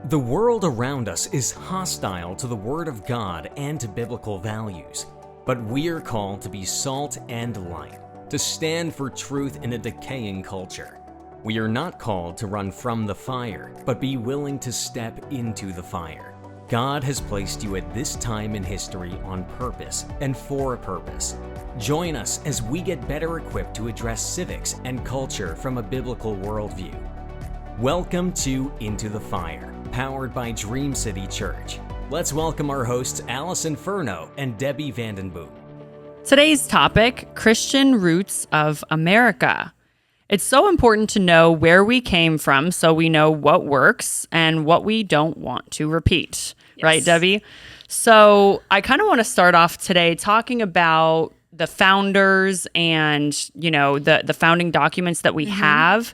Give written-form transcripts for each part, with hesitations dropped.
The world around us is hostile to the Word of God and to biblical values, but we are called to be salt and light, to stand for truth in a decaying culture. We are not called to run from the fire, but be willing to step into the fire. God has placed you at this time in history on purpose and for a purpose. Join us as we get better equipped to address civics and culture from a biblical worldview. Welcome to Into the Fire, powered by Dream City Church. Let's welcome our hosts Alison Furno and Debi Vandenboom. Today's topic, Christian Roots of America. It's so important to know where we came from so we know what works and what we don't want to repeat. Yes. Right, Debbie? So I kind of want to start off today talking about the founders and, the founding documents that we have.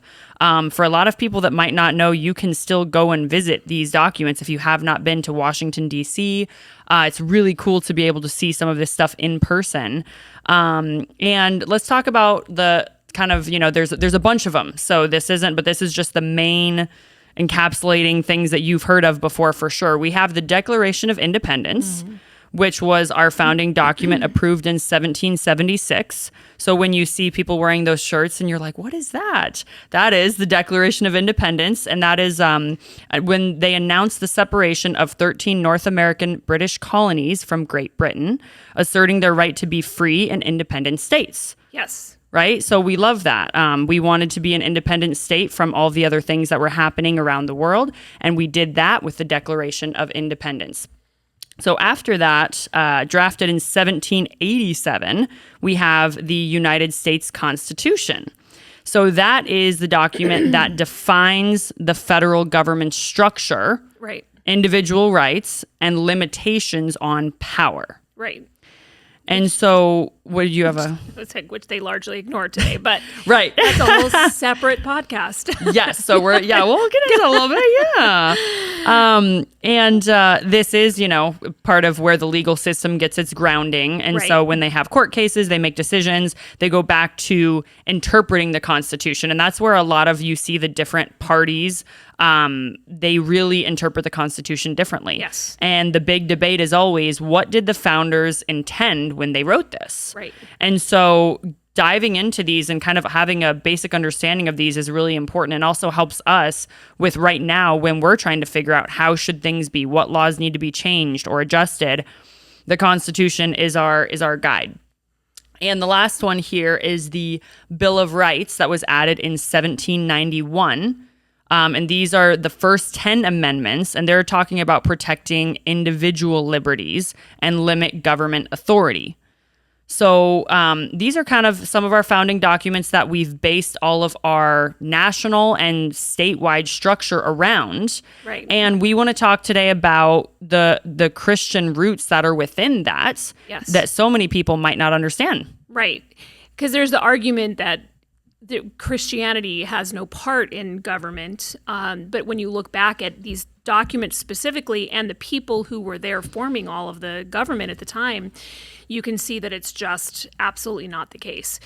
For a lot of people that might not know, you can still go and visit these documents if you have not been to Washington, D.C. It's really cool to be able to see some of this stuff in person. And let's talk about the kind of, there's a bunch of them. So this is just the main encapsulating things that you've heard of before for sure. We have the Declaration of Independence, which was our founding document approved in 1776. So when you see people wearing those shirts and you're like, what is that? That is the Declaration of Independence. And that is when they announced the separation of 13 North American British colonies from Great Britain, asserting their right to be free and independent states. Yes. Right? So we love that. We wanted to be an independent state from all the other things that were happening around the world. And we did that with the Declaration of Independence. So after that, drafted in 1787, we have the United States Constitution. So that is the document that defines the federal government structure, right, individual rights, and limitations on power. Right. And so, what did you have which they largely ignored today, but right, that's a whole separate podcast. Yes, so we'll get into it a little bit, and this is, part of where the legal system gets its grounding, and right. So when they have court cases, they make decisions, they go back to interpreting the Constitution, and that's where a lot of you see the different parties. They really interpret the Constitution differently. Yes. And the big debate is always, what did the founders intend when they wrote this? Right. And so diving into these and kind of having a basic understanding of these is really important, and also helps us with right now when we're trying to figure out how should things be, what laws need to be changed or adjusted. The Constitution is our guide. And the last one here is the Bill of Rights that was added in 1791. And these are the first 10 amendments, and they're talking about protecting individual liberties and limit government authority. So these are kind of some of our founding documents that we've based all of our national and statewide structure around. Right. And we want to talk today about the Christian roots that are within that, yes, that so many people might not understand. Right. Because there's the argument that Christianity has no part in government, but when you look back at these documents specifically and the people who were there forming all of the government at the time, you can see that it's just absolutely not the case,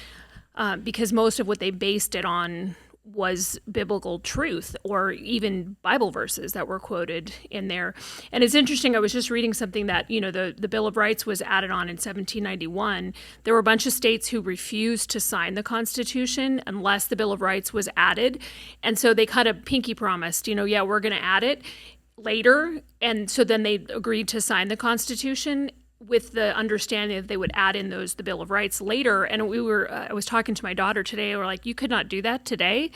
because most of what they based it on was biblical truth or even Bible verses that were quoted in there. And it's interesting, I was just reading something that, the Bill of Rights was added on in 1791. There were a bunch of states who refused to sign the Constitution unless the Bill of Rights was added. And so they kind of pinky promised, we're going to add it later. And so then they agreed to sign the Constitution with the understanding that they would add in the Bill of Rights later. And I was talking to my daughter today, we're like, you could not do that today,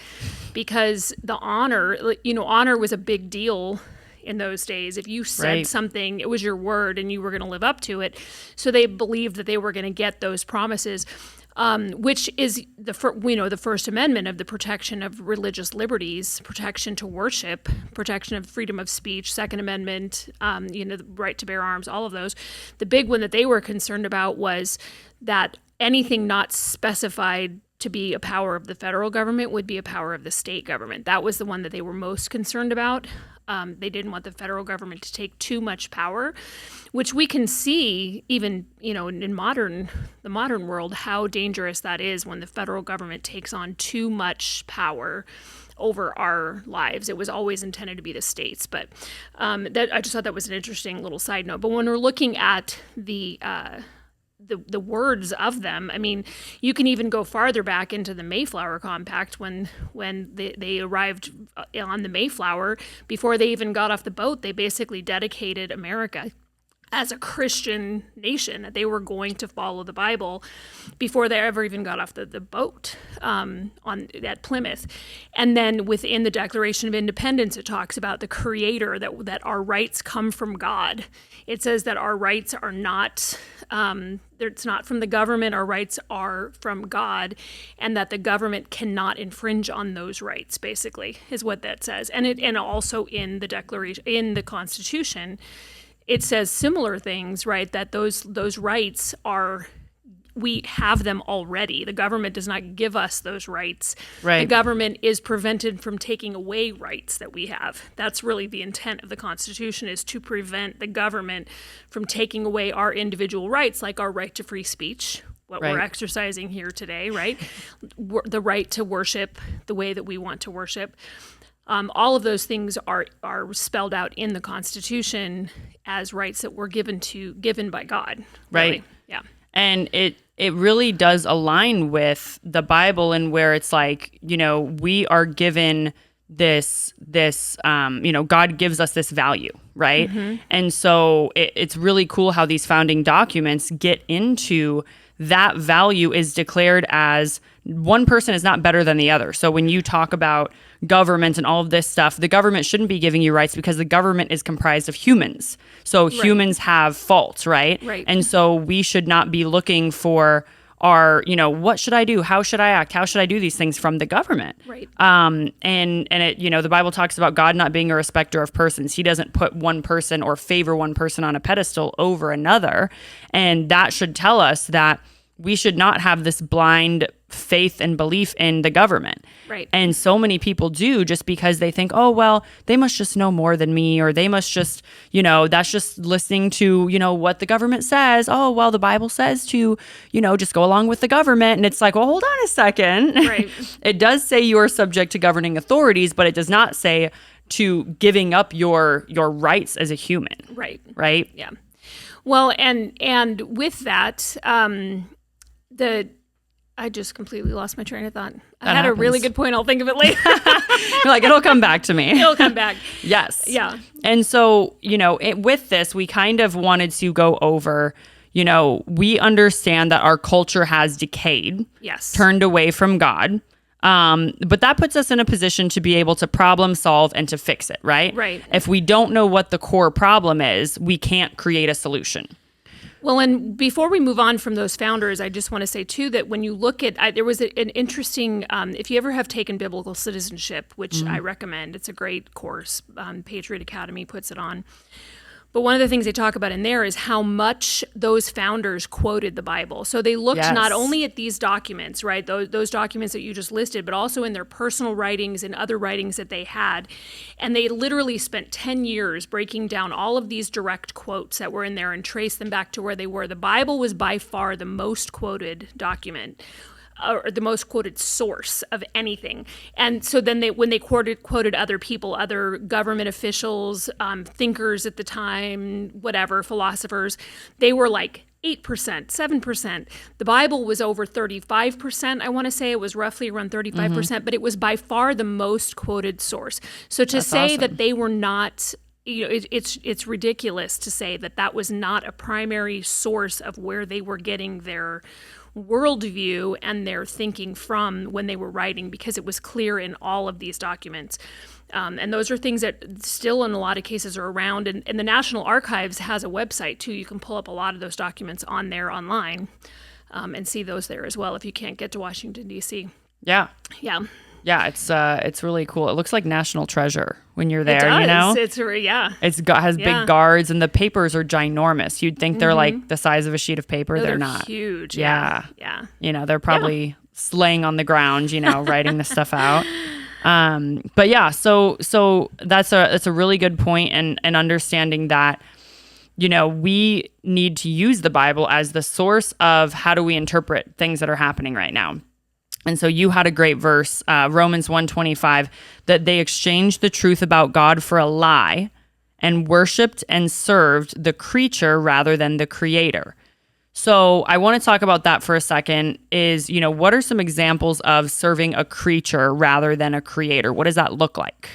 because the honor was a big deal in those days. If you said right. something, it was your word and you were going to live up to it. So they believed that they were going to get those promises. Which is the First Amendment of the protection of religious liberties, protection to worship, protection of freedom of speech, Second Amendment, the right to bear arms, all of those. The big one that they were concerned about was that anything not specified to be a power of the federal government would be a power of the state government. That was the one that they were most concerned about. They didn't want the federal government to take too much power, which we can see even, in the modern world, how dangerous that is when the federal government takes on too much power over our lives. It was always intended to be the states. But that I just thought that was an interesting little side note. But when we're looking at the words of them, I mean, you can even go farther back into the Mayflower Compact when they arrived on the Mayflower. Before they even got off the boat, they basically dedicated America as a Christian nation, that they were going to follow the Bible before they ever even got off the boat at Plymouth. And then within the Declaration of Independence, it talks about the Creator, that our rights come from God. It says that our rights are not, it's not from the government, our rights are from God, and that the government cannot infringe on those rights, basically, is what that says. And also in the Declaration, in the Constitution, it says similar things, right? That those rights are, we have them already. The government does not give us those rights. Right. The government is prevented from taking away rights that we have. That's really the intent of the Constitution, is to prevent the government from taking away our individual rights, like our right to free speech, what we're exercising here today, right? The right to worship the way that we want to worship. All of those things are spelled out in the Constitution as rights that were given by God. Really. Right. Yeah. And it really does align with the Bible, and where it's like, we are given this God gives us this value, right? Mm-hmm. And so it's really cool how these founding documents get into that value is declared as one person is not better than the other. So when you talk about government and all of this stuff, the government shouldn't be giving you rights, because the government is comprised of humans. So humans have faults, right? Right. And so we should not be looking for our, what should I do? How should I act? How should I do these things from the government? Right. And it, the Bible talks about God not being a respecter of persons. He doesn't put one person or favor one person on a pedestal over another. And that should tell us that we should not have this blind faith and belief in the government. Right. And so many people do, just because they think, oh, well, they must just know more than me, or they must just, that's just listening to, what the government says. Oh, well, the Bible says to, just go along with the government. And it's like, well, hold on a second. Right. It does say you are subject to governing authorities, but it does not say to giving up your rights as a human. Right. Right. Yeah. Well, and with that, I just completely lost my train of thought. I had a really good point. I'll think of it later. You're like, it'll come back to me. It'll come back. Yes. Yeah. And so, with this, we kind of wanted to go over, we understand that our culture has decayed. Yes. Turned away from God. But that puts us in a position to be able to problem solve and to fix it, right? Right. If we don't know what the core problem is, we can't create a solution. Well, and before we move on from those founders, I just want to say, too, that when you look at, there was an interesting, if you ever have taken Biblical Citizenship, which I recommend, it's a great course, Patriot Academy puts it on. But one of the things they talk about in there is how much those founders quoted the Bible. So they looked not only at these documents, right, those documents that you just listed, but also in their personal writings and other writings that they had. And they literally spent 10 years breaking down all of these direct quotes that were in there and traced them back to where they were. The Bible was by far the most quoted document, or the most quoted source of anything. And so then when they quoted other people, other government officials, thinkers at the time, whatever, philosophers, they were like 8%, 7%. The Bible was over 35%. I want to say it was roughly around 35%, but it was by far the most quoted source. So to say that they were not, it's ridiculous to say that was not a primary source of where they were getting their worldview and their thinking from when they were writing, because it was clear in all of these documents. And those are things that still in a lot of cases are around. And the National Archives has a website too. You can pull up a lot of those documents on there online and see those there as well if you can't get to Washington, D.C. Yeah. Yeah. Yeah, it's really cool. It looks like national treasure when you're there. It does. It's has big guards, and the papers are ginormous. You'd think they're like the size of a sheet of paper. No, they're not. Huge. Yeah. They're probably laying on the ground, writing this stuff out. But yeah, so that's a really good point, and understanding that, we need to use the Bible as the source of how do we interpret things that are happening right now. And so you had a great verse, Romans 1:25, that they exchanged the truth about God for a lie and worshiped and served the creature rather than the creator. So I want to talk about that for a second is, what are some examples of serving a creature rather than a creator? What does that look like?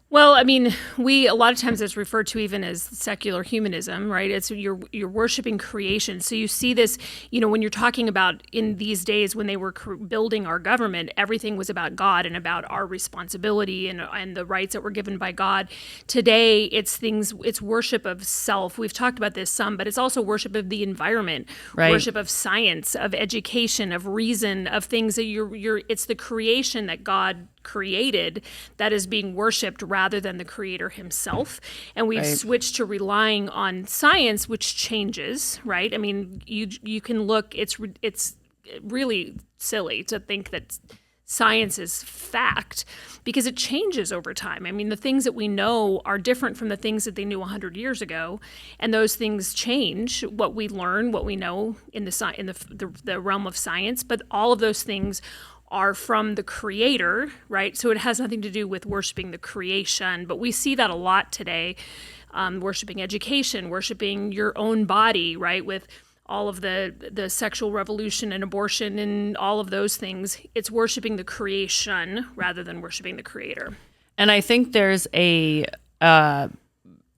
Well, I mean, a lot of times it's referred to even as secular humanism, right? It's you're worshiping creation. So you see this, when you're talking about in these days when they were building our government, everything was about God and about our responsibility and the rights that were given by God. Today, it's worship of self. We've talked about this some, but it's also worship of the environment, right. Worship of science, of education, of reason, of things that it's the creation that God created that is being worshipped rather than the creator himself. And we've switched to relying on science, which changes, right? I mean, you can look, it's really silly to think that science is fact because it changes over time. I mean, the things that we know are different from the things that they knew 100 years ago, and those things change what we learn, what we know in the realm of science, but all of those things are from the creator, right? So it has nothing to do with worshiping the creation, but we see that a lot today, worshiping education, worshiping your own body, right? With all of the sexual revolution and abortion and all of those things, it's worshiping the creation rather than worshiping the creator. And I think there's an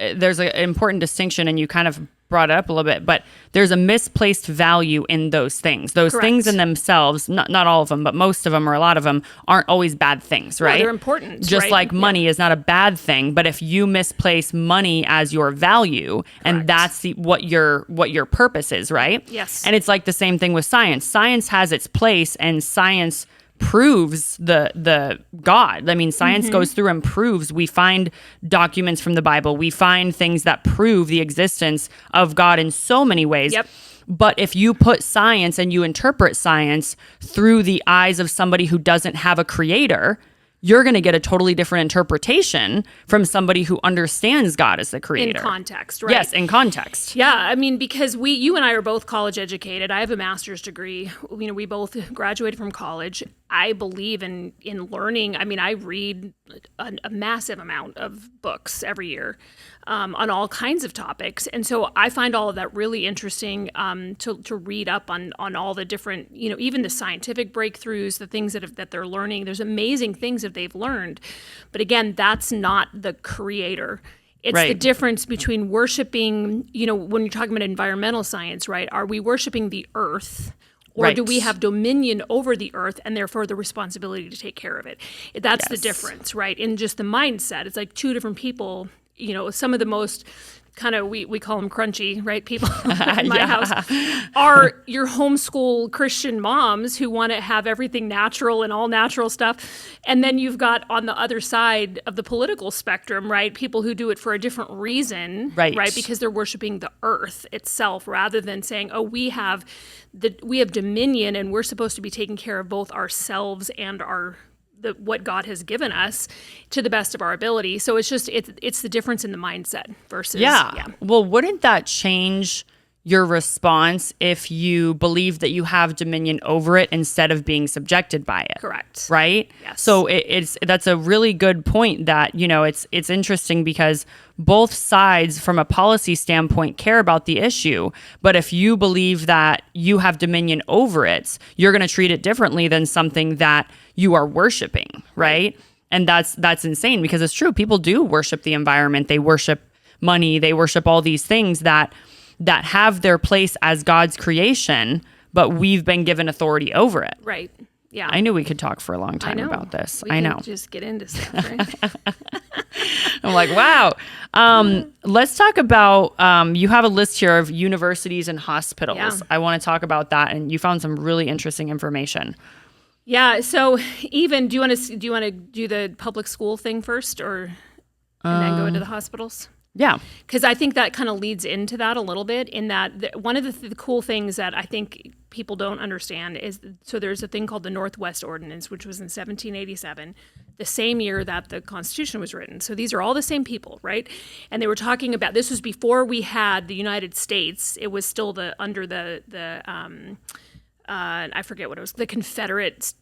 important distinction, and you kind of brought it up a little bit, but there's a misplaced value in those things. Those Correct. Things in themselves, not all of them, but most of them or a lot of them aren't always bad things, right? No, they're important. Just right? like money is not a bad thing, but if you misplace money as your value, and that's what your purpose is, right? Yes. And it's like the same thing with science. Science has its place, and science proves the God. I mean, science goes through and proves. We find documents from the Bible. We find things that prove the existence of God in so many ways. Yep. But if you put science and you interpret science through the eyes of somebody who doesn't have a creator, you're going to get a totally different interpretation from somebody who understands God as the creator. In context, right? Yes, in context. Yeah, I mean, because you and I are both college educated. I have a master's degree. We both graduated from college. I believe in learning. I mean, I read a massive amount of books every year on all kinds of topics. And so I find all of that really interesting to read up on all the different, even the scientific breakthroughs, the things that they're learning. There's amazing things that they've learned. But again, that's not the creator. It's the difference between worshiping, when you're talking about environmental science, right? Are we worshiping the earth? Or do we have dominion over the earth and therefore the responsibility to take care of it? That's the difference, right? In just the mindset. It's like two different people, some of the most kind of, we call them crunchy, right? People in my house are your homeschool Christian moms who want to have everything natural and all natural stuff. And then you've got on the other side of the political spectrum, right? People who do it for a different reason, right? Because they're worshiping the earth itself rather than saying, oh, we have dominion and we're supposed to be taking care of both ourselves and what God has given us to the best of our ability. So it's the difference in the mindset versus Well, wouldn't that change your response if you believe that you have dominion over it instead of being subjected by it? Correct. Right? Yes. So that's a really good point that, it's interesting because both sides from a policy standpoint care about the issue, but if you believe that you have dominion over it, you're going to treat it differently than something that you are worshiping, right? And that's insane because it's true. People do worship the environment. They worship money. They worship all these things that have their place as God's creation, but we've been given authority over it. Right. Yeah. I knew we could talk for a long time about this. We can just get into stuff, right? I'm like, wow. Let's talk about, you have a list here of universities and hospitals. Yeah. I want to talk about that. And you found some really interesting information. Yeah. So even, do you want to do the public school thing first and then go into the hospitals? Yeah. Because I think that kind of leads into that a little bit in that one of the cool things that I think people don't understand is, so there's a thing called the Northwest Ordinance, which was in 1787, the same year that the Constitution was written. So these are all the same people, right? And they were talking about, this was before we had the United States. It was still under the I forget what it was, the Confederate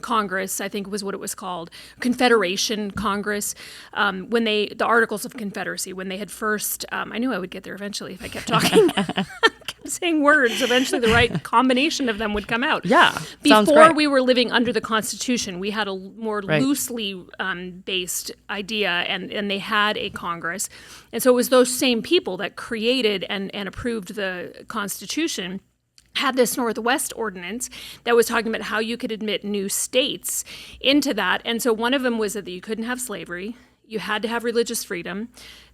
Congress, I think was what it was called, Confederation Congress, the Articles of Confederacy, when they had first, I knew I would get there eventually if I kept talking. Kept saying words, eventually the right combination of them would come out. Yeah, Before we were living under the Constitution, we had a more Right. loosely based idea, and they had a Congress. And so it was those same people that created and approved the Constitution, had this Northwest ordinance that was talking about how you could admit new states into that. And so one of them was that you couldn't have slavery, you had to have religious freedom,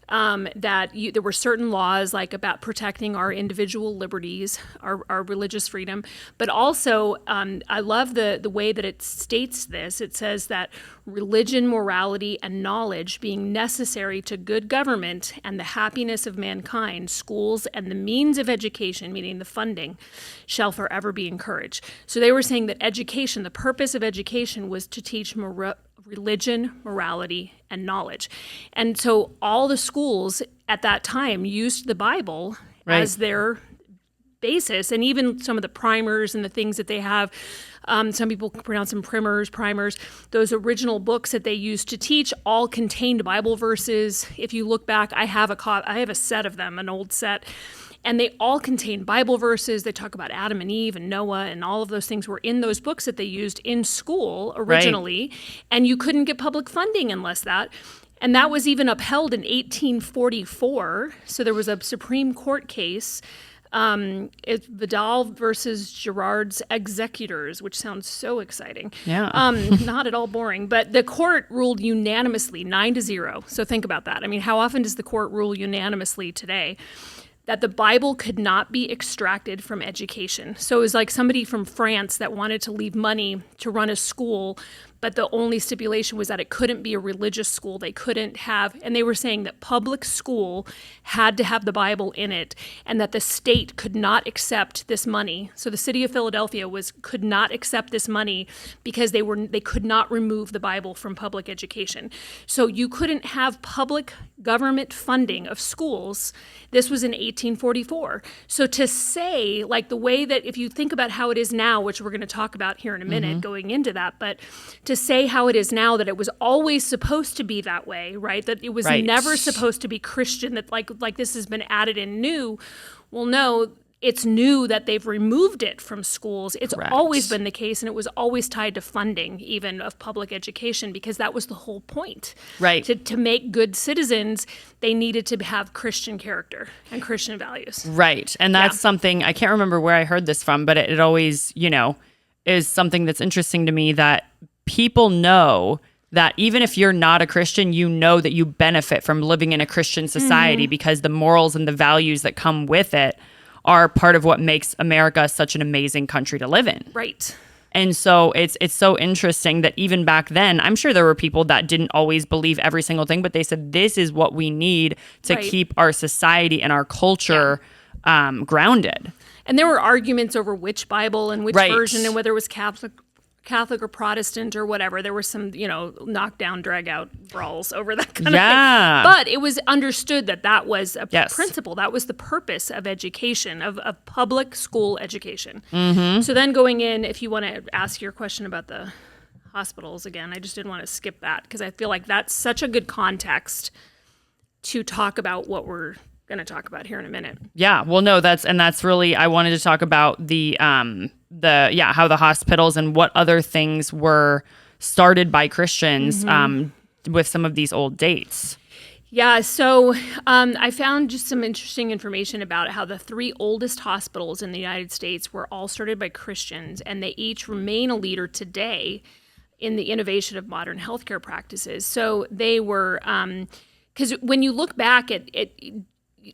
there were certain laws like about protecting our individual liberties, our religious freedom, but also I love the way that it states this. It says that religion, morality, and knowledge being necessary to good government and the happiness of mankind, schools and the means of education, meaning the funding, shall forever be encouraged. So they were saying that education, the purpose of education was to teach religion, morality, and knowledge. And so all the schools at that time used the Bible Right. as their basis, and even some of the primers and the things that they have, some people pronounce them primers, those original books that they used to teach all contained Bible verses. If you look back, I have a set of them, an old set, and they all contain Bible verses. They talk about Adam and Eve and Noah, and all of those things were in those books that they used in school originally. And you couldn't get public funding unless that. And that was even upheld in 1844. So there was a Supreme Court case, it's Vidal versus Girard's Executors, which sounds so exciting. Yeah. Not at all boring, but the court ruled unanimously 9-0. So think about that. I mean, how often does the court rule unanimously today? That the Bible could not be extracted from education. So it was like somebody from France that wanted to leave money to run a school, but the only stipulation was that it couldn't be a religious school. They couldn't have, and they were saying that public school had to have the Bible in it, and that the state could not accept this money. So the city of Philadelphia could not accept this money because they could not remove the Bible from public education. So you couldn't have public government funding of schools. This was in 1844. So to say, like the way that, if you think about how it is now, which we're going to talk about here in a minute, going into that, but to say how it is now, that it was always supposed to be that way, right? That it was Right. never supposed to be Christian, that like this has been added in new. Well, no, it's new that they've removed it from schools. It's Correct. always been the case, and it was always tied to funding, even of public education, because that was the whole point. Right. To make good citizens, they needed to have Christian character and Christian values. Right. And that's something, I can't remember where I heard this from, but it always, is something that's interesting to me, that people know that even if you're not a Christian, you know that you benefit from living in a Christian society because the morals and the values that come with it are part of what makes America such an amazing country to live in. Right. And so it's so interesting that even back then, I'm sure there were people that didn't always believe every single thing, but they said, this is what we need to Right. keep our society and our culture grounded. And there were arguments over which Bible and which Right. version, and whether it was Catholic or Protestant or whatever. There were some, knockdown, drag out brawls over that kind of Yeah. thing. But it was understood that was a Yes. principle. That was the purpose of education, of public school education. Mm-hmm. So then going in, if you want to ask your question about the hospitals again, I just didn't want to skip that because I feel like that's such a good context to talk about what we're going to talk about here in a minute. Yeah. Well, no, that's really, I wanted to talk about how the hospitals and what other things were started by Christians with some of these old dates. Yeah, so I found just some interesting information about how the 3 oldest hospitals in the United States were all started by Christians, and they each remain a leader today in the innovation of modern healthcare practices. So they were, because when you look back at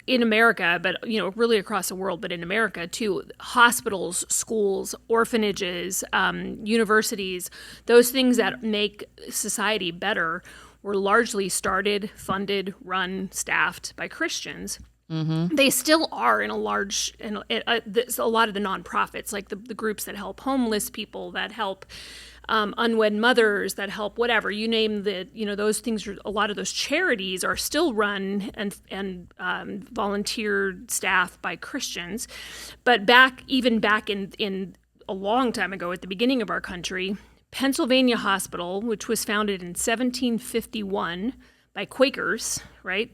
in America, but really across the world, but in America too, hospitals, schools, orphanages, universities, those things that make society better were largely started, funded, run, staffed by Christians. Mm-hmm. They still are in a lot of the nonprofits, like the groups that help homeless people, that help unwed mothers that help, whatever you name those things. A lot of those charities are still run and volunteered staff by Christians. But back in a long time ago, at the beginning of our country, Pennsylvania Hospital, which was founded in 1751 by Quakers, right,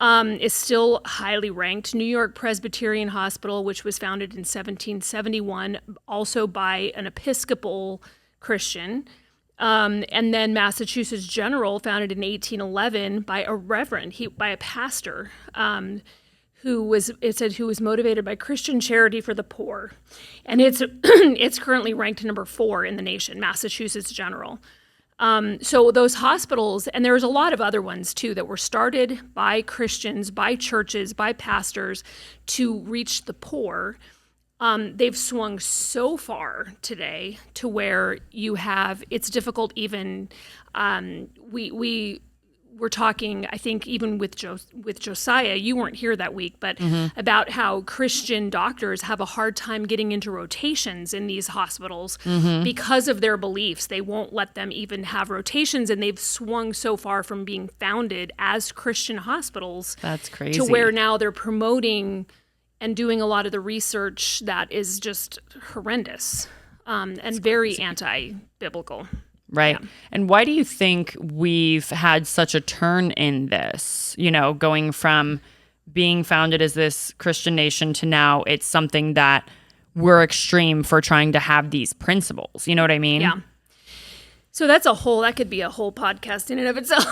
is still highly ranked. New York Presbyterian Hospital, which was founded in 1771, also by an Episcopal Christian. And then Massachusetts General, founded in 1811 by a reverend, by a pastor, who was motivated by Christian charity for the poor. And it's currently ranked number 4 in the nation, Massachusetts General. So those hospitals, and there's a lot of other ones too, that were started by Christians, by churches, by pastors to reach the poor. They've swung so far today to where it's difficult even, we're talking, I think, even with Josiah, you weren't here that week, but about how Christian doctors have a hard time getting into rotations in these hospitals because of their beliefs. They won't let them even have rotations, and they've swung so far from being founded as Christian hospitals. That's crazy. To where now they're promoting and doing a lot of the research that is just horrendous and very anti-biblical. Right. Yeah. And why do you think we've had such a turn in this, going from being founded as this Christian nation to now it's something that we're extreme for trying to have these principles? You know what I mean? Yeah. So that could be a whole podcast in and of itself.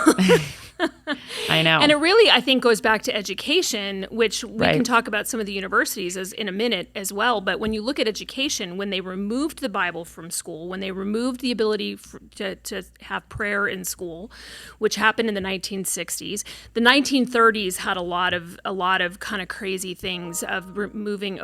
I know. And it really, I think, goes back to education, which we Right. can talk about some of the universities in a minute as well. But when you look at education, when they removed the Bible from school, when they removed the ability to have prayer in school, which happened in the 1960s, the 1930s had a lot of kind of crazy things of removing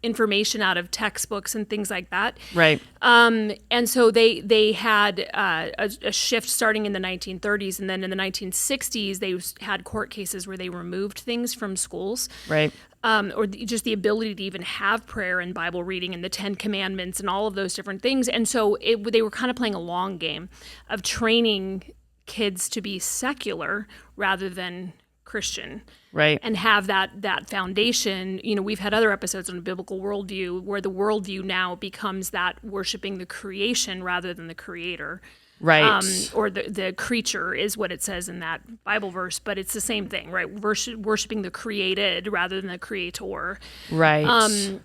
information out of textbooks and things like that. Right. And so they had a shift starting in the 1930s, and then in the 1960s, they had court cases where they removed things from schools. Right. Or just the ability to even have prayer and Bible reading and the 10 Commandments and all of those different things. And so they were kind of playing a long game of training kids to be secular rather than Christian. Right. And have that foundation. We've had other episodes on a biblical worldview where the worldview now becomes that worshiping the creation rather than the creator. Right. Or the creature is what it says in that Bible verse, but it's the same thing, right? Worshiping the created rather than the creator. Right.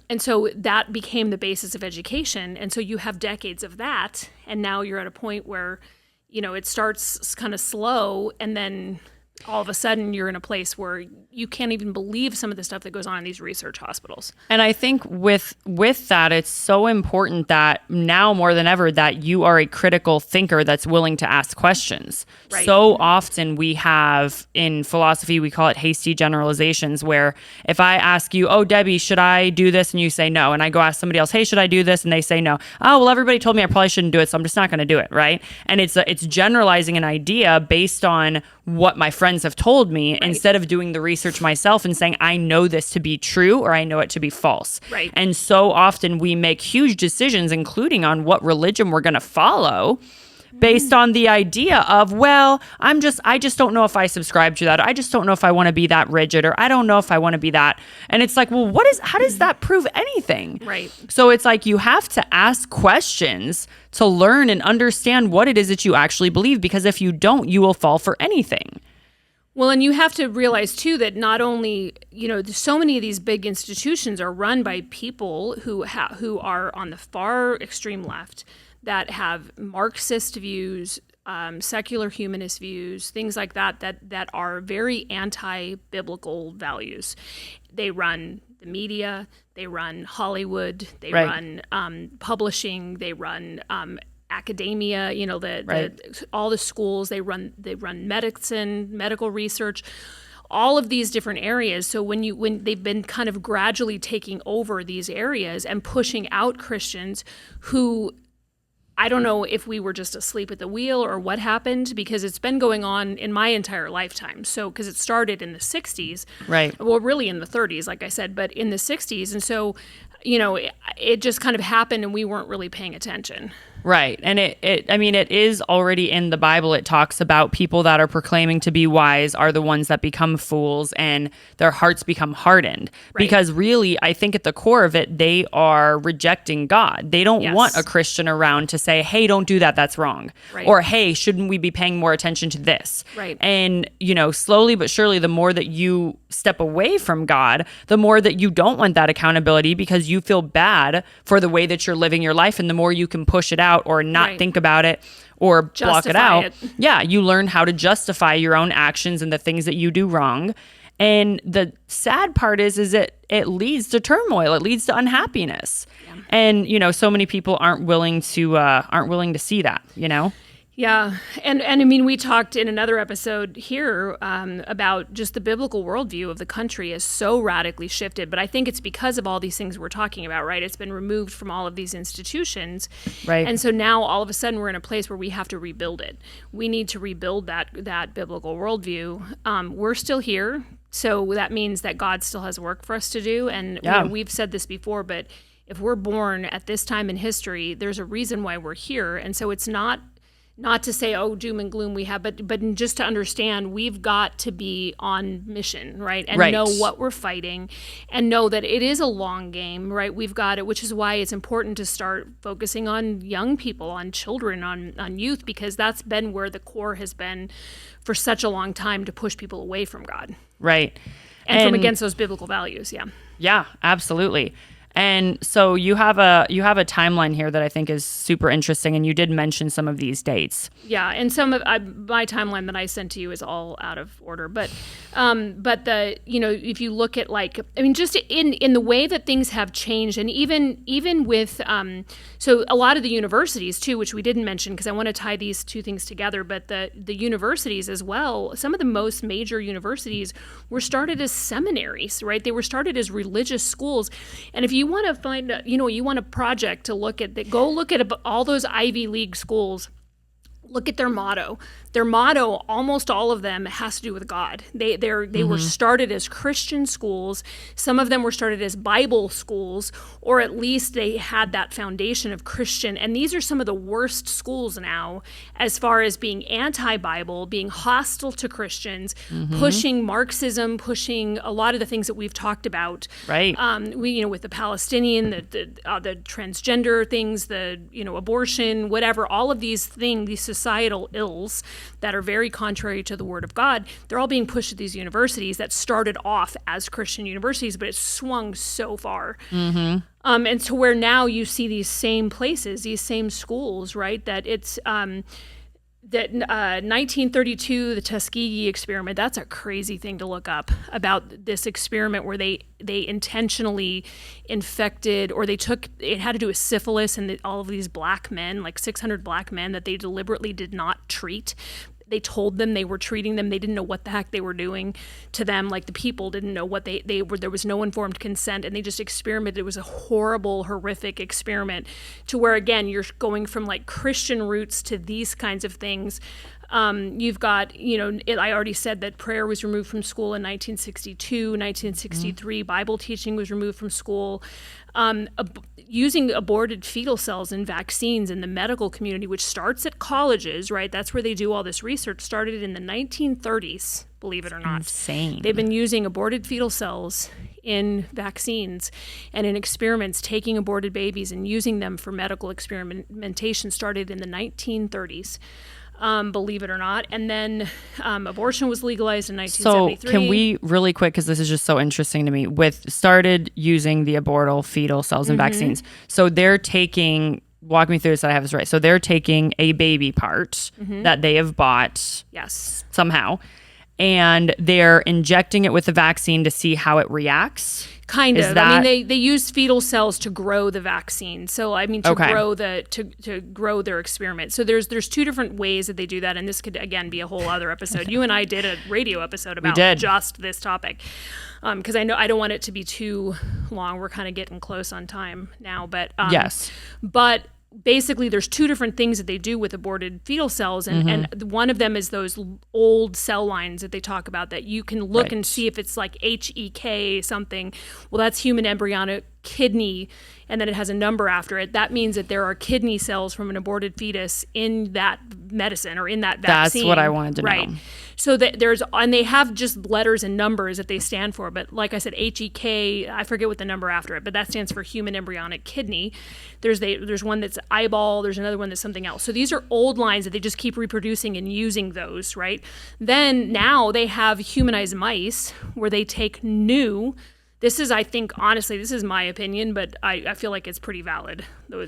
And so that became the basis of education. And so you have decades of that, and now you're at a point where, it starts kind of slow, and then all of a sudden you're in a place where you can't even believe some of the stuff that goes on in these research hospitals. And I think with that, it's so important that now more than ever that you are a critical thinker that's willing to ask questions. Right. So often we have, in philosophy, we call it hasty generalizations, where if I ask you, oh, Debbie, should I do this? And you say no. And I go ask somebody else, hey, should I do this? And they say no. Oh, well, everybody told me I probably shouldn't do it, so I'm just not going to do it, right? And it's generalizing an idea based on what my friends have told me, right, instead of doing the research myself and saying, I know this to be true or I know it to be false. Right. And so often we make huge decisions, including on what religion we're going to follow, based on the idea of, well, I just don't know if I subscribe to that. I just don't know if I want to be that rigid, or I don't know if I want to be that. And it's like, well, how does that prove anything? Right. So it's like you have to ask questions to learn and understand what it is that you actually believe, because if you don't, you will fall for anything. Well, and you have to realize, too, that not only, so many of these big institutions are run by people who are on the far extreme left, that have Marxist views, secular humanist views, things like that are very anti-biblical values. They run the media, they run Hollywood, they Right. run publishing, they run academia, Right. all the schools, they run medicine, medical research, all of these different areas. So when they've been kind of gradually taking over these areas and pushing out Christians who I don't know if we were just asleep at the wheel or what happened, because it's been going on in my entire lifetime. So, because it started in the 60s. Right. Well, really in the 30s, like I said, but in the 60s. And so, it just kind of happened and we weren't really paying attention. Right. And it is already in the Bible. It talks about people that are proclaiming to be wise are the ones that become fools and their hearts become hardened. Right. Because really, I think at the core of it, they are rejecting God. They don't want a Christian around to say, hey, don't do that. That's wrong. Right. Or, hey, shouldn't we be paying more attention to this? Right. And, slowly but surely, the more that you step away from God, the more that you don't want that accountability because you feel bad for the way that you're living your life. And the more you can push it out or not think about it or block it out. Yeah, you learn how to justify your own actions and the things that you do wrong. And the sad part is it leads to turmoil. It leads to unhappiness. Yeah. And so many people aren't willing to see that, Yeah. And I mean, we talked in another episode here about just the biblical worldview of the country is so radically shifted. But I think it's because of all these things we're talking about, right? It's been removed from all of these institutions. Right. And so now all of a sudden we're in a place where we have to rebuild it. We need to rebuild that biblical worldview. We're still here. So that means that God still has work for us to do. And we've said this before, but if we're born at this time in history, there's a reason why we're here. And so it's not to say, oh, doom and gloom we have, but just to understand we've got to be on mission, right? And know what we're fighting and know that it is a long game, right? We've got it, which is why it's important to start focusing on young people, on children, on youth, because that's been where the core has been for such a long time, to push people away from God. Right. And from against those biblical values, yeah. Yeah, absolutely. And so you have a timeline here that I think is super interesting, and you did mention some of these dates. Yeah, and some of my timeline that I sent to you is all out of order, but the if you look at just in the way that things have changed, and even with so a lot of the universities too, which we didn't mention because I want to tie these two things together, but the universities as well. Some of the most major universities were started as seminaries, right? They were started as religious schools, and if you want to find, you want a project to look at, go look at all those Ivy League schools. Look at their motto. Their motto, almost all of them, has to do with God. They were started as Christian schools. Some of them were started as Bible schools, or at least they had that foundation of Christian. And these are some of the worst schools now, as far as being anti-Bible, being hostile to Christians, pushing Marxism, pushing a lot of the things that we've talked about. Right. With the Palestinian, the transgender things, the abortion, whatever, all of these things, these societal ills that are very contrary to the Word of God, they're all being pushed at these universities that started off as Christian universities, but it's swung so far. And to where now you see these same places, these same schools, right? That it's that 1932, the Tuskegee experiment, that's a crazy thing to look up about this experiment where they intentionally infected, or it had to do with syphilis and all of these black men, like 600 black men that they deliberately did not treat. They told them they were treating them. They didn't know what the heck they were doing to them. Like the people didn't know what they were. There was no informed consent, and they just experimented. It was a horrible, horrific experiment to where, again, you're going from like Christian roots to these kinds of things. You've got, I already said that prayer was removed from school in 1962, 1963. Bible teaching was removed from school. Using aborted fetal cells in vaccines in the medical community, which starts at colleges, right? That's where they do all this research, started in the 1930s, believe it or not. Insane. They've been using aborted fetal cells in vaccines and in experiments, taking aborted babies and using them for medical experimentation, started in the 1930s. Believe it or not. And then abortion was legalized in 1973. So can we really quick, because this is just so interesting to me, started using the abortal fetal cells in vaccines. So they're taking, walk me through this so I have this right. So they're taking a baby part that they have bought somehow, and they're injecting it with the vaccine to see how it reacts. Kind of. I mean, they use fetal cells to grow the vaccine. So I mean, grow to grow their experiment. So there's two different ways that they do that, and this could again be a whole other episode. You and I did a radio episode about just this topic, because I know I don't want it to be too long. We're kind of getting close on time now, but yes. But basically there's two different things that they do with aborted fetal cells, and one of them is those old cell lines that they talk about that you can look and see if it's like HEK something. Well, that's human embryonic kidney, and then it has a number after it. That means that there are kidney cells from an aborted fetus in that medicine or in that vaccine. That's what I wanted to know. So that and they have just letters and numbers that they stand for. But like I said, HEK, I forget what the number after it, but that stands for human embryonic kidney. There's one that's eyeball. There's another one that's something else. So these are old lines that they just keep reproducing and using those, right? Then now they have humanized mice where they take new. This is, I think, honestly, this is my opinion, but I feel like it's pretty valid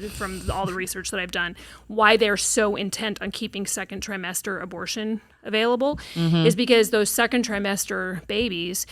from all the research that I've done. Why they're so intent on keeping second trimester abortion available is because those second trimester babies,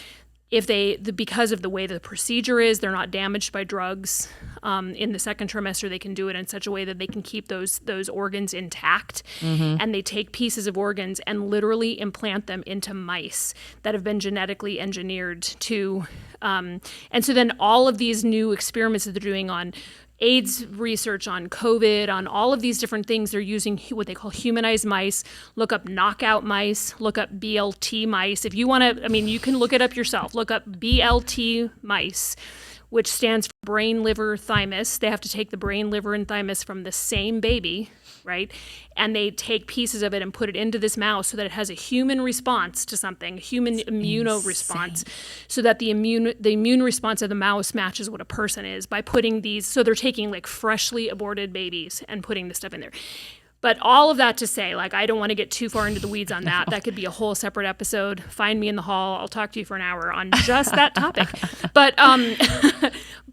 because of the way the procedure is, they're not damaged by drugs. In the second trimester, they can do it in such a way that they can keep those organs intact. And they take pieces of organs and literally implant them into mice that have been genetically engineered to. And so then all of these new experiments that they're doing on AIDS research, on COVID, on all of these different things, they're using what they call humanized mice. Look up knockout mice, look up BLT mice. If you want to, you can look it up yourself. Look up BLT mice, which stands for brain, liver, thymus. They have to take the brain, liver, and thymus from the same baby, right? And they take pieces of it and put it into this mouse so that it has a human response to something, a human immunoresponse, so that the immune response of the mouse matches what a person is by putting these. So they're taking like freshly aborted babies and putting this stuff in there. But all of that to say, like, I don't want to get too far into the weeds on that. That could be a whole separate episode. Find me in the hall. I'll talk to you for an hour on just that topic. But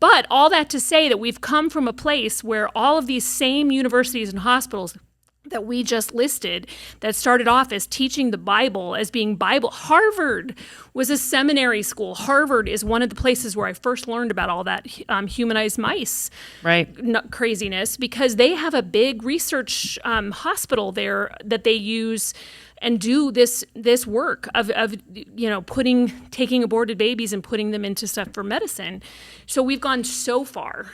but all that to say that we've come from a place where all of these same universities and hospitals that we just listed that started off as teaching the Bible, as being Bible. Harvard was a seminary school. Harvard is one of the places where I first learned about all that humanized mice craziness, because they have a big research hospital there that they use and do this work of taking aborted babies and putting them into stuff for medicine. So we've gone so far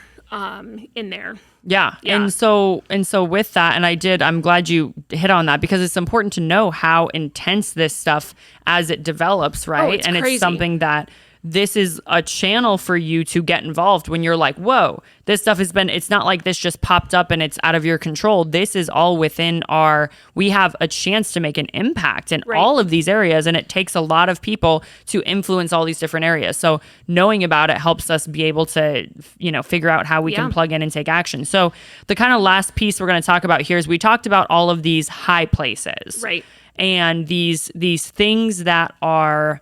in there. Yeah. And so with that, and I'm glad you hit on that, because it's important to know how intense this stuff as it develops, right? Oh, it's and crazy. It's something that this is a channel for you to get involved when you're like, whoa, this stuff it's not like this just popped up and it's out of your control. This is all within we have a chance to make an impact in all of these areas. And it takes a lot of people to influence all these different areas. So knowing about it helps us be able to, figure out how we can plug in and take action. So the kind of last piece we're going to talk about here is we talked about all of these high places. Right. And these things that are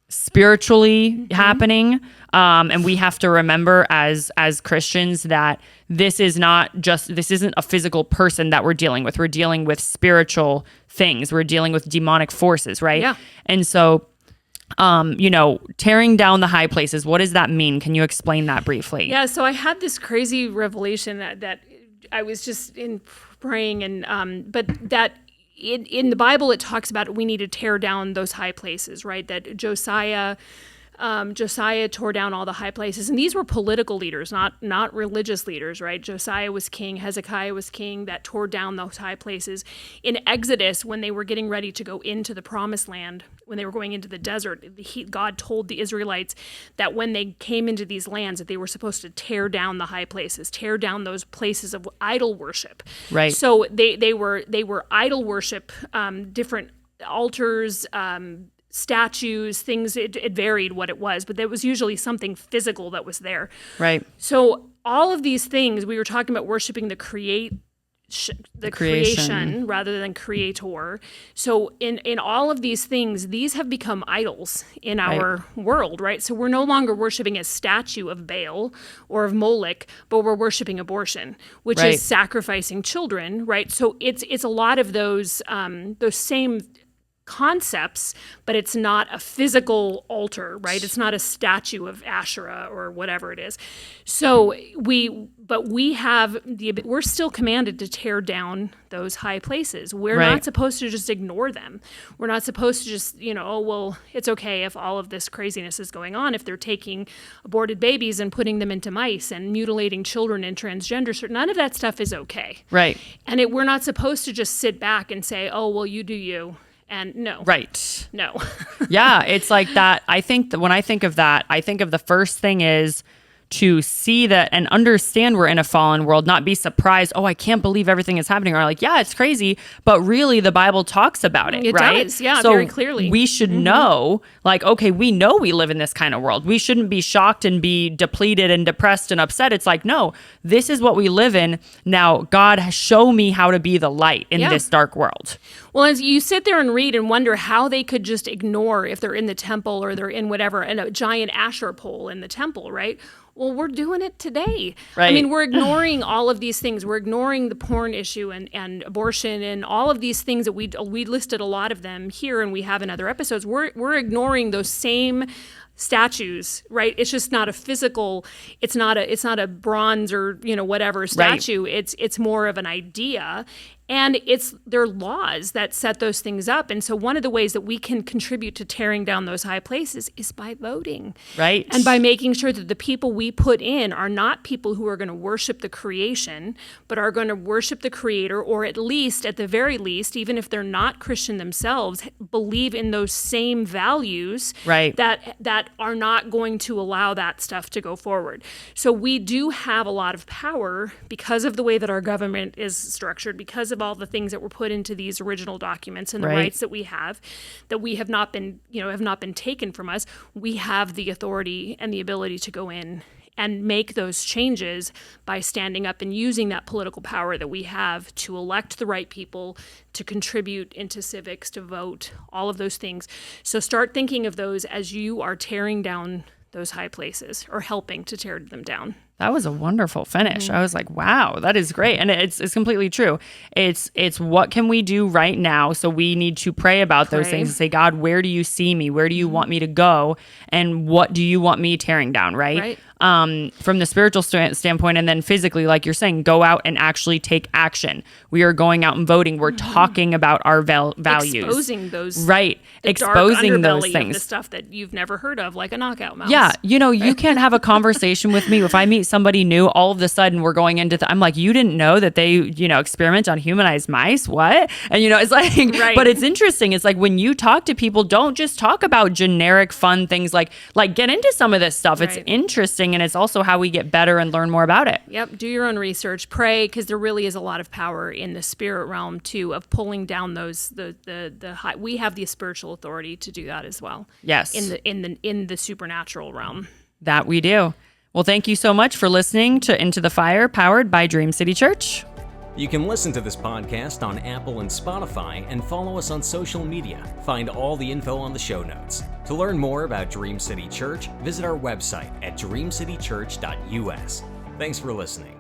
spiritually happening, and we have to remember as Christians that this isn't a physical person that we're dealing with. We're dealing with spiritual things. We're dealing with demonic forces, right? Yeah. And so tearing down the high places, what does that mean? Can you explain that briefly? Yeah, so I had this crazy revelation that I was just in praying, and but that in the Bible, it talks about we need to tear down those high places, right? That Josiah tore down all the high places. And these were political leaders, not religious leaders, right? Josiah was king. Hezekiah was king that tore down those high places. In Exodus, when they were getting ready to go into the promised land, when they were going into the desert, God told the Israelites that when they came into these lands that they were supposed to tear down the high places, tear down those places of idol worship. Right. So they were idol worship, different altars, statues, things. It varied what it was, but there was usually something physical that was there. Right. So all of these things, we were talking about worshiping the creation rather than creator. So in all of these things, these have become idols in our world, right? So we're no longer worshiping a statue of Baal or of Moloch, but we're worshiping abortion, which is sacrificing children, right? So it's a lot of those same concepts, but it's not a physical altar, right? It's not a statue of Asherah or whatever it is. So we're still commanded to tear down those high places. We're Right. not supposed to just ignore them. We're not supposed to just, oh, well, it's okay if all of this craziness is going on, if they're taking aborted babies and putting them into mice and mutilating children and transgender. None of that stuff is okay. Right. And we're not supposed to just sit back and say, oh, well, you do you. And no. Right. No. Yeah, it's like that. I think that when I think of that, I think of the first thing is to see that and understand we're in a fallen world, not be surprised, oh, I can't believe everything is happening. Or like, yeah, it's crazy. But really, the Bible talks about it, It right? does, yeah, so very clearly. We should know, like, okay, we know we live in this kind of world. We shouldn't be shocked and be depleted and depressed and upset. It's like, no, this is what we live in. Now, God, show me how to be the light in this dark world. Well, as you sit there and read and wonder how they could just ignore if they're in the temple or they're in whatever, and a giant Asherah pole in the temple, right? Well, we're doing it today. Right. I mean, we're ignoring all of these things. We're ignoring the porn issue and abortion and all of these things that we listed a lot of them here and we have in other episodes. We're ignoring those same statues, right? It's just not a physical, it's not a bronze or, whatever statue. Right. It's more of an idea. And there are laws that set those things up. And so one of the ways that we can contribute to tearing down those high places is by voting. Right. And by making sure that the people we put in are not people who are going to worship the creation, but are going to worship the Creator, or at the very least, even if they're not Christian themselves, believe in those same values right. that are not going to allow that stuff to go forward. So we do have a lot of power because of the way that our government is structured, because of all the things that were put into these original documents and the rights that we have not been taken from us. We have the authority and the ability to go in and make those changes by standing up and using that political power that we have to elect the right people, to contribute into civics, to vote, all of those things. So start thinking of those as you are tearing down those high places or helping to tear them down. That was a wonderful finish. I was like, wow, that is great. And it's completely true. It's what can we do right now? So we need to pray about those things and say, God, where do you see me? Where do you want me to go? And what do you want me tearing down, right? From the spiritual standpoint, and then physically, like you're saying, go out and actually take action. We are going out and voting. We're talking about our values. Exposing those. Right. Exposing those things. Of the stuff that you've never heard of, like a knockout mouse. Yeah. You can't have a conversation with me. If I meet somebody new, all of a sudden we're going into I'm like, you didn't know that they, experiment on humanized mice? What? And, it's like, but it's interesting. It's like when you talk to people, don't just talk about generic fun things like get into some of this stuff. It's interesting. And it's also how we get better and learn more about it. Yep. Do your own research. Pray, because there really is a lot of power in the spirit realm too, of pulling down those the high. We have the spiritual authority to do that as well. Yes. In the supernatural realm. That we do. Well, thank you so much for listening to Into the Fire, powered by Dream City Church. You can listen to this podcast on Apple and Spotify and follow us on social media. Find all the info on the show notes. To learn more about Dream City Church, visit our website at dreamcitychurch.us. Thanks for listening.